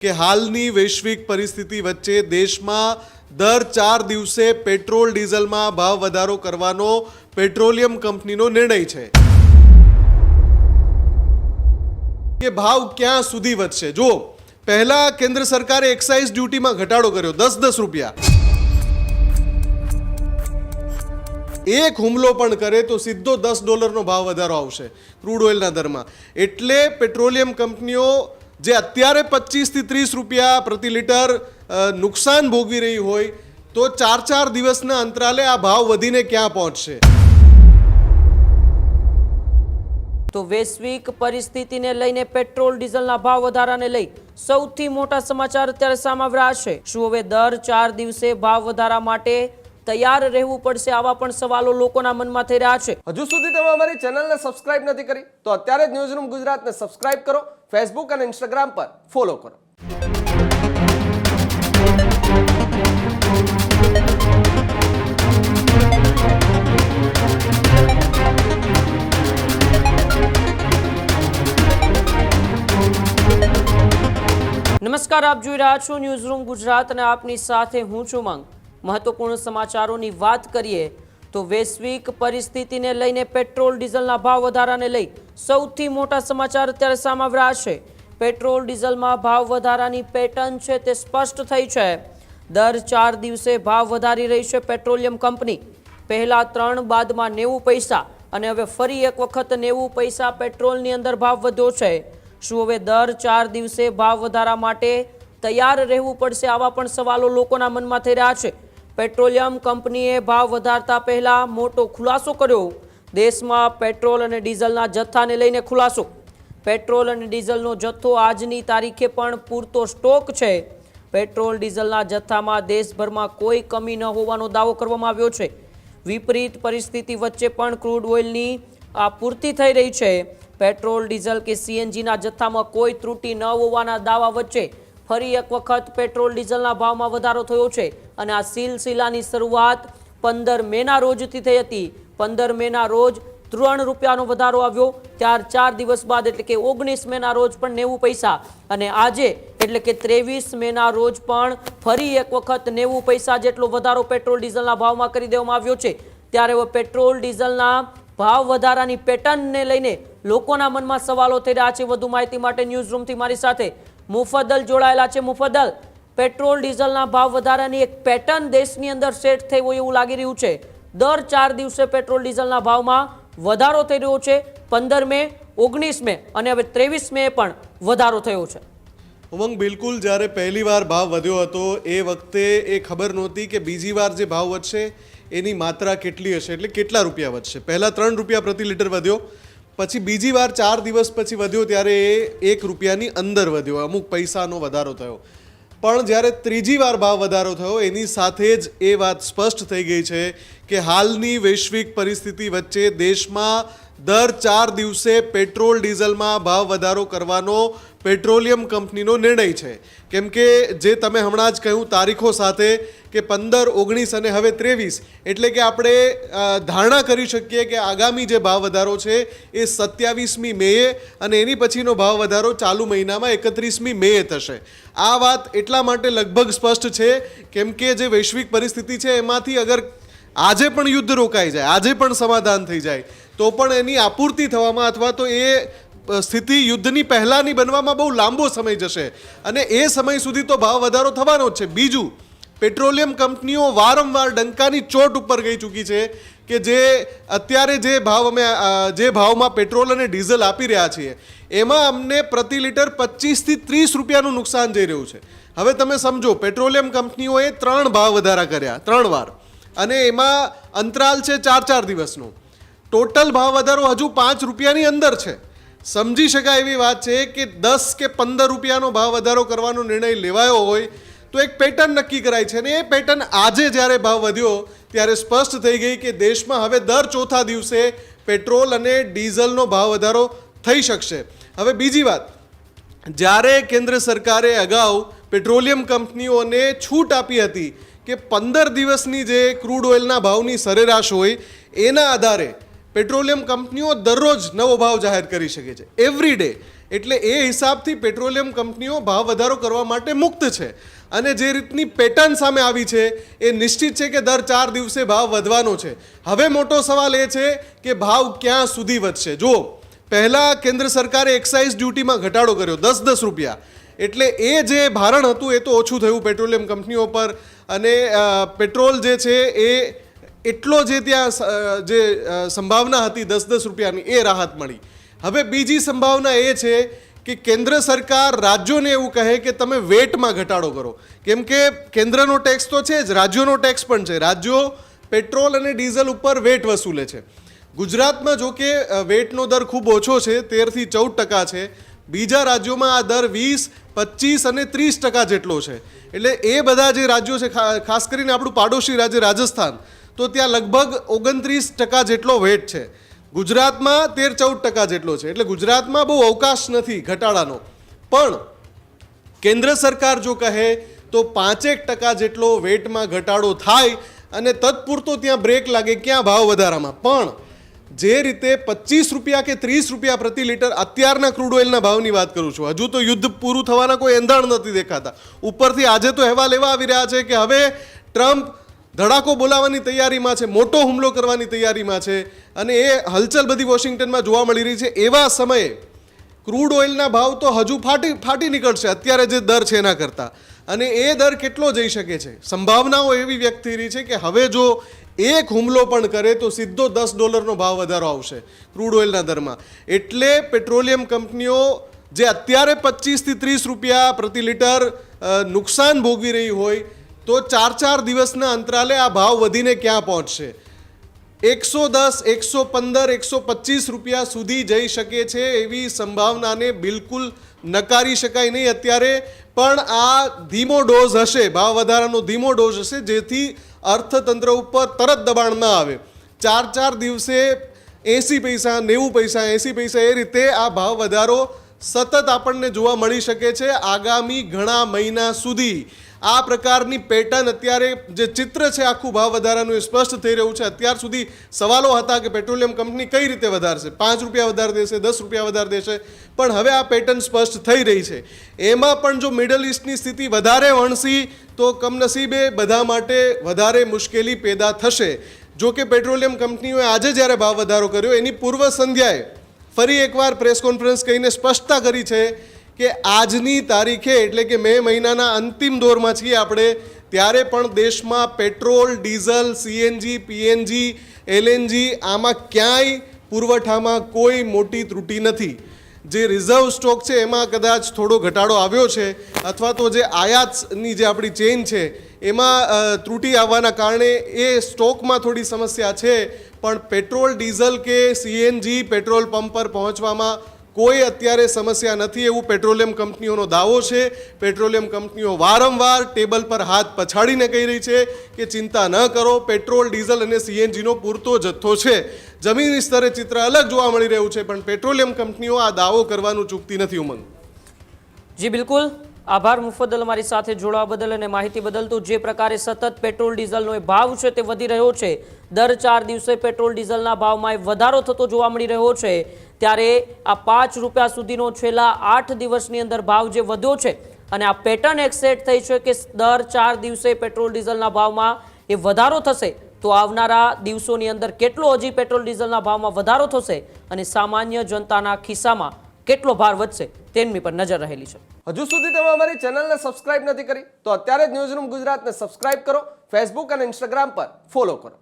કે હાલની વૈશ્વિક પરિસ્થિતિ વચ્ચે દેશમાં દર 4 દિવસે પેટ્રોલ ડીઝલમાં ભાવ વધારો કરવાનો પેટ્રોલિયમ કંપનીનો નિર્ણય છે કે ભાવ ક્યાં સુધી વધશે। જો પહેલા કેન્દ્ર સરકારે એક્સાઇઝ ડ્યુટીમાં ઘટાડો કર્યો 10-10 રૂપિયા। એક હુમલો પણ કરે તો સીધો $10નો ભાવ વધારો આવશે ક્રૂડ ઓઇલના દરમાં। એટલે પેટ્રોલિયમ કંપનીઓ જે અત્યારે 25 થી 30 રૂપિયા પ્રતિ લિટર નુકસાન ભોગવી રહી હોય તો 4-4 દિવસના અંતરાલે આ ભાવ વધીને ક્યાં પહોંચશે। તો વૈશ્વિક પરિસ્થિતિને લઈને પેટ્રોલ ડીઝલના ભાવ વધારાને લઈ સૌથી મોટા સમાચાર અત્યારે સામે આવ્યા છે। શું હવે દર 4 દિવસે ભાવ વધારા માટે તૈયાર રહેવું પડશે? આવા પણ સવાલો લોકોના મનમાં થઈ રહ્યા છે। હજુ સુધી તમે અમારી ચેનલને સબસ્ક્રાઇબ નથી કરી તો અત્યારે જ ન્યૂઝરૂમ ગુજરાતને સબસ્ક્રાઇબ કરો, ફેસબુક અને ઇન્સ્ટાગ્રામ પર ફોલો કરો। નમસ્કાર, આપ જોઈ રહ્યા છો ન્યૂઝરૂમ ગુજરાત અને આપની સાથે હું છું માંગ। મહત્વપૂર્ણ સમાચારોની વાત કરીએ તો વૈશ્વિક પરિસ્થિતિને લઈને પેટ્રોલ ડીઝલના ભાવ વધારાને લઈ સૌથી મોટા સમાચાર અત્યારે સામે આવ્યા છે। પેટ્રોલ ડીઝલમાં ભાવ વધારાની પેટર્ન છે તે સ્પષ્ટ થઈ છે। દર 4 દિવસે ભાવ વધારી રહી છે પેટ્રોલિયમ કંપની। પહેલા 3 બાદમાં 90 પૈસા અને હવે ફરી એક વખત 90 પૈસા પેટ્રોલની અંદર ભાવ વધ્યો છે। શું હવે દર 4 દિવસે ભાવ વધારા માટે તૈયાર રહેવું પડશે? આવા પણ સવાલો લોકોના મનમાં થઈ રહ્યા છે। પેટ્રોલિયમ કંપનીએ ભાવ વધારતા પહેલા મોટો ખુલાસો કર્યો। દેશમાં પેટ્રોલ અને ડીઝલના જથ્થાને લઈને ખુલાસો। પેટ્રોલ અને ડીઝલનો જથ્થો આજની તારીખે પણ પૂરતો સ્ટોક છે। પેટ્રોલ ડીઝલના જથ્થામાં દેશભરમાં કોઈ કમી ન હોવાનો દાવો કરવામાં આવ્યો છે। વિપરીત પરિસ્થિતિ વચ્ચે પણ ક્રૂડ ઓઇલની પૂર્તિ થઈ રહી છે। પેટ્રોલ ડીઝલ કે સીએનજીના જથ્થામાં કોઈ ત્રુટિ ન હોવાના દાવા વચ્ચે ફરી એક વખત પેટ્રોલ ડીઝલના ભાવમાં વધારો થયો છે અને આ સિલસિલાની શરૂઆત 15 મેના રોજથી થઈ હતી। 15 મેના રોજ 3 રૂપિયાનો વધારો આવ્યો। ત્યાર 4 દિવસ બાદ એટલે કે 19 મેના રોજ પણ 90 પૈસા અને આજે એટલે કે 23 મેના રોજ પણ ફરી એક વખત 90 પૈસા જેટલો વધારો પેટ્રોલ ડીઝલના ભાવમાં કરી દેવામાં આવ્યો છે। ત્યારે હવે પેટ્રોલ ડીઝલના ભાવ વધારાની પેટર્નને લઈને લોકોના મનમાં સવાલો થઈ રહ્યા છે। વધુ માહિતી માટે ન્યૂઝરૂમથી મારી સાથે મુફદ્દલ જોડાયેલા છે। મુફદ્દલ, પેટ્રોલ ડીઝલના ભાવ વધારાની એક પેટર્ન દેશની અંદર સેટ થઈ હોય એવું લાગી રહ્યું છે। દર 4 દિવસે પેટ્રોલ ડીઝલના ભાવમાં વધારો થઈ રહ્યો છે। 15 મે, 19 મે અને હવે 23 મે પણ વધારો થયો છે। ઉમંગ, બિલકુલ જ્યારે પહેલી વાર ભાવ વધ્યો હતો એ વખતે એ ખબર નહોતી કે બીજી વાર જે ભાવ વધશે એની માત્રા કેટલી હશે, એટલે કેટલા રૂપિયા વધશે। પહેલા 3 રૂપિયા પ્રતિ લિટર વધ્યો, પછી બીજી વાર 4 દિવસ પછી વધ્યો ત્યારે એ 1 રૂપિયાની અંદર વધ્યો, અમુક પૈસાનો વધારો થયો। પણ જ્યારે ત્રીજી વાર ભાવ વધારો થયો એની સાથે જ એ વાત સ્પષ્ટ થઈ ગઈ છે કે હાલની વૈશ્વિક પરિસ્થિતિ વચ્ચે દેશમાં દર 4 દિવસે પેટ્રોલ ડીઝલમાં ભાવ વધારો કરવાનો પેટ્રોલિયમ કંપનીનો નિર્ણય છે। કેમ કે જે તમે હમણાં જ કહ્યું તારીખો સાથે કે 15, 19 અને હવે 23, એટલે કે આપણે ધારણા કરી શકીએ કે આગામી જે ભાવ વધારો છે એ 27મી મેએ અને એની પછીનો ભાવ વધારો ચાલુ મહિનામાં 31મી મેએ થશે। આ વાત એટલા માટે લગભગ સ્પષ્ટ છે કેમ કે જે વૈશ્વિક પરિસ્થિતિ છે એમાંથી અગર આજે પણ યુદ્ધ રોકાઈ જાય, આજે પણ સમાધાન થઈ જાય તો પણ એની આપૂર્તિ થવામાં અથવા તો એ સ્થિતિ યુદ્ધની પહેલાંની બનવામાં બહુ લાંબો સમય જશે અને એ સમય સુધી તો ભાવ વધારો થવાનો જ છે। બીજું, પેટ્રોલિયમ કંપનીઓ વારંવાર ડંકાની ચોટ ઉપર ગઈ ચૂકી છે કે જે અત્યારે જે ભાવમાં પેટ્રોલ અને ડીઝલ આપી રહ્યા છીએ એમાં અમને પ્રતિ લિટર 25 થી 30 રૂપિયાનું નુકસાન જઈ રહ્યું છે। હવે તમે સમજો, પેટ્રોલિયમ કંપનીઓએ 3 ભાવ વધારા કર્યા, 3 વાર, અને એમાં અંતરાલ છે 4-4 દિવસનો। ટોટલ ભાવ વધારો હજુ 5 રૂપિયાની અંદર છે। સમજી શકાય એવી વાત છે કે 10 કે 15 રૂપિયાનો ભાવ વધારો કરવાનો નિર્ણય લેવાયો હોય તો એક પેટર્ન નક્કી કરાય છે અને એ પેટર્ન આજે જ્યારે ભાવ વધ્યો ત્યારે સ્પષ્ટ થઈ ગઈ કે દેશમાં હવે દર 4થા દિવસે પેટ્રોલ અને ડીઝલનો ભાવ વધારો થઈ શકશે। હવે બીજી વાત, જ્યારે કેન્દ્ર સરકારે અગાઉ પેટ્રોલિયમ કંપનીઓને છૂટ આપી હતી કે 15 દિવસની જે ક્રૂડ ઓઇલના ભાવની સરેરાશ હોય એના આધારે પેટ્રોલિયમ કંપનીઓ દરરોજ નવો ભાવ જાહેર કરી શકે છે, એવરી ડે। એટલે એ હિસાબથી પેટ્રોલિયમ કંપનીઓ ભાવ વધારો કરવા માટે મુક્ત છે. અને જે રીતની પેટર્ન સામે આવી છે એ નિશ્ચિત છે કે દર 4 દિવસે ભાવ વધવાનો છે. હવે મોટો સવાલ એ છે કે ભાવ ક્યાં સુધી વધશે. જો પહેલાં કેન્દ્ર સરકારે એક્સાઇઝ ડ્યુટીમાં ઘટાડો કર્યો 10-10 રૂપિયા, એટલે એ જે ભારણ હતું એ તો ઓછું થયું પેટ્રોલિયમ કંપનીઓ પર, અને પેટ્રોલ જે છે એ એટલો જે ત્યાં જે સંભાવના હતી 10-10 રૂપિયાની એ રાહત મળી. હવે બીજી સંભાવના એ છે કે કેન્દ્ર સરકાર રાજ્યોને એવું કહે કે તમે વેટમાં ઘટાડો કરો, કેમ કે કેન્દ્રનો ટેક્સ તો છે જ, રાજ્યોનો ટેક્સ પણ છે. રાજ્યો પેટ્રોલ અને ડીઝલ ઉપર વેટ વસૂલે છે. ગુજરાતમાં જો કે વેટનો દર ખૂબ ઓછો છે, 13 થી 14% છે. બીજા રાજ્યોમાં આ દર 20, 25 અને 30% જેટલો છે. એટલે એ બધા જે રાજ્યો છે, ખાસ કરીને આપણું પાડોશી રાજ્ય રાજસ્થાન, તો ત્યાં લગભગ 29% જેટલો વેટ છે. ગુજરાતમાં 13-14% જેટલો છે. એટલે ગુજરાતમાં બહુ અવકાશ નથી ઘટાડાનો. પણ કેન્દ્ર સરકાર જો કહે તો 5% જેટલો વેટમાં ઘટાડો થાય અને તત્પૂરતો ત્યાં બ્રેક લાગે ક્યાં ભાવ વધારામાં. પણ જે રીતે 25 રૂપિયા કે 30 રૂપિયા પ્રતિ લીટર અત્યારના ક્રૂડ ઓઇલના ભાવની વાત કરું છું, હજુ તો યુદ્ધ પૂરું થવાના કોઈ એંધાણ નથી દેખાતા. ઉપરથી આજે તો અહેવાલ એવા આવી રહ્યા છે કે હવે ટ્રમ્પ ધડાકો બોલાવવાની તૈયારીમાં છે, મોટો હુમલો કરવાની તૈયારીમાં છે, અને એ હલચલ બધી વોશિંગ્ટનમાં જોવા મળી રહી છે. એવા સમયે ક્રૂડ ઓઇલના ભાવ તો હજુ ફાટી નીકળશે અત્યારે જે દર છે એના કરતાં. અને એ દર કેટલો જઈ શકે છે? સંભાવનાઓ એવી વ્યક્ત થઈ રહી છે કે હવે જો એક હુમલો પણ કરે તો સીધો $10નો ભાવ વધારો આવશે ક્રૂડ ઓઇલના દરમાં. એટલે પેટ્રોલિયમ કંપનીઓ જે અત્યારે 25 થી 30 રૂપિયા પ્રતિ લીટર નુકસાન ભોગવી રહી હોય, તો 4-4 દિવસના અંતરાલે આ ભાવ વધીને ક્યાં પહોંચશે? 110, 115, 125 રૂપિયા સુધી જઈ શકે છે એવી સંભાવનાને બિલકુલ નકારી શકાય નહીં અત્યારે. પણ આ ધીમો ડોઝ હશે, ભાવ વધારાનો ધીમો ડોઝ હશે, જેથી અર્થતંત્ર ઉપર તરત દબાણ ન આવે. 4-4 દિવસે 80 પૈસા, 90 પૈસા, 80 પૈસા એ રીતે આ ભાવ વધારો સતત આપણને જોવા મળી શકે છે આગામી ઘણા મહિના સુધી. આ પ્રકારની પેટર્ન અત્યારે જે ચિત્ર છે આખું ભાવ વધારાનું એ સ્પષ્ટ થઈ રહ્યું છે. અત્યાર સુધી સવાલો હતા કે પેટ્રોલિયમ કંપની કઈ રીતે વધારશે, 5 રૂપિયા વધારી દેશે, 10 રૂપિયા વધારી દેશે, પણ હવે આ પેટર્ન સ્પષ્ટ થઈ રહી છે. એમાં પણ જો મિડલ ઇસ્ટની સ્થિતિ વધારે વણસી તો કમનસીબે બધા માટે વધારે મુશ્કેલી પેદા થશે. જો કે પેટ્રોલિયમ કંપનીઓએ આજે જ્યારે ભાવ વધારો કર્યો એની પૂર્વ સંધ્યાએ ફરી એકવાર પ્રેસ કોન્ફરન્સ કહીને સ્પષ્ટતા કરી છે કે આજની તારીખે, એટલે કે મે મહિનાના અંતિમ દોરમાં છીએ આપણે, ત્યારે પણ દેશમાં petrol, diesel, CNG, PNG, LNG આમાં ક્યાંય પુરવઠામાં કોઈ મોટી ત્રુટિ નથી. જે રિઝર્વ સ્ટોક છે એમાં કદાચ થોડો ઘટાડો આવ્યો છે, અથવા તો જે આયાતની જે આપણી ચેઇન છે એમાં ત્રુટિ આવવાના કારણે એ સ્ટોકમાં થોડી સમસ્યા છે. પણ પેટ્રોલ, ડીઝલ કે સીએનજી પેટ્રોલ પંપ પર પહોંચવામાં કોઈ અત્યારે સમસ્યા નથી એવું પેટ્રોલિયમ કંપનીઓનો દાવો છે. પેટ્રોલિયમ કંપનીઓ વારંવાર ટેબલ પર હાથ પછાડીને કહી રહી છે કે ચિંતા ન કરો, પેટ્રોલ, ડીઝલ અને સીએનજીનો પૂરતો જથ્થો છે. જમીન સ્તરે ચિત્ર અલગ જોવા મળી રહ્યું છે, પણ પેટ્રોલિયમ કંપનીઓ આ દાવો કરવાનું ચૂકતી નથી. ઉમંગ જી બિલકુલ, આભાર મુફદ્દલ અમારી સાથે જોડાવા બદલ અને માહિતી બદલ. તો જે પ્રકારે સતત પેટ્રોલ ડીઝલનો એ ભાવ છે તે વધી રહ્યો છે, દર 4 દિવસે પેટ્રોલ ડીઝલના ભાવમાં વધારો થતો જોવા મળી રહ્યો છે, ત્યારે આ 5 રૂપિયા સુધીનો છેલ્લા 8 દિવસની અંદર ભાવ જે વધ્યો છે અને આ પેટર્ન એક સેટ થઈ છે કે દર 4 દિવસે પેટ્રોલ ડીઝલના ભાવમાં એ વધારો થશે, તો આવનારા દિવસોની અંદર કેટલો હજી પેટ્રોલ ડીઝલના ભાવમાં વધારો થશે અને સામાન્ય જનતાના ખિસ્સામાં કેટલો ભાર વધશે તેની પર નજર રહેલી છે. હજુ સુધી તમે અમારી ચેનલને સબસ્ક્રાઇબ નથી કરી તો અત્યારે જ ન્યૂઝરૂમ ગુજરાતને સબસ્ક્રાઇબ કરો, ફેસબુક અને ઇન્સ્ટાગ્રામ પર ફોલો કરો.